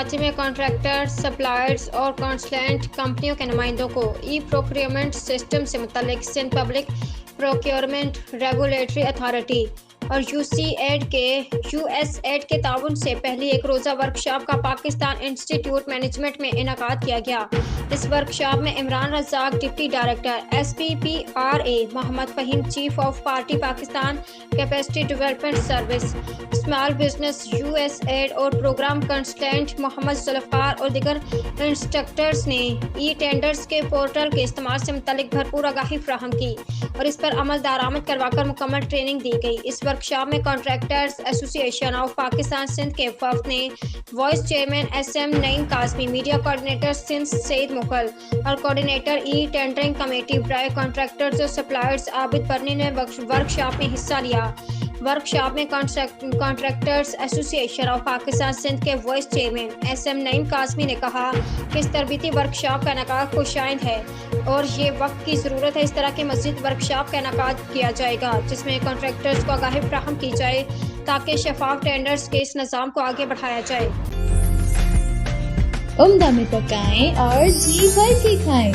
کراچی میں contractor, suppliers اور consultant کمپنیوں کے نمائندوں کو ای پروکیورمنٹ سسٹم سے متعلق Sindh public procurement regulatory authority اور یو ایس ایڈ کے تعاون سے پہلی ایک روزہ ورکشاپ کا پاکستان انسٹی ٹیوٹ مینجمنٹ میں انعقاد کیا گیا۔ اس ورکشاپ میں Imran Razzaq deputy director SPPRA، Muhammad Fahim chief of party Pakistan capacity development service small business U S AID اور پروگرام کنسلٹنٹ محمد ذوالفقار اور دیگر انسٹرکٹرز نے ای ٹینڈرز کے پورٹل کے استعمال سے متعلق بھرپور آگاہی فراہم کی اور اس پر عمل درآمد کروا کر مکمل ٹریننگ دی گئی۔ اس ورکشاپ میں کانٹریکٹرز ایسوسی ایشن آف پاکستان سندھ کے وفد نے وائس چیئرمین SM نعیم قاسمی، میڈیا کوآرڈینیٹر سندھ سعید مغل اور کوآرڈینیٹر ای ٹینڈرنگ کمیٹی برائے کانٹریکٹرز اور سپلائرز عابد برنی نے ورکشاپ میں حصہ لیا۔ ورکشاپ میں کانٹریکٹرز ایسوسی ایشن آف پاکستان سندھ کے وائس چیئرمین SM نعیم قاسمی نے کہا کہ اس تربیتی ورکشاپ کا انعقاد خوشائند ہے اور یہ وقت کی ضرورت ہے۔ اس طرح کے مزید ورکشاپ کا انعقاد کیا جائے گا جس میں کانٹریکٹرز کو آگاہی فراہم کی جائے تاکہ شفاف ٹینڈرز کے اس نظام کو آگے بڑھایا جائے۔ عمدہ میں پکائیں اور جی بھر کے کھائیں۔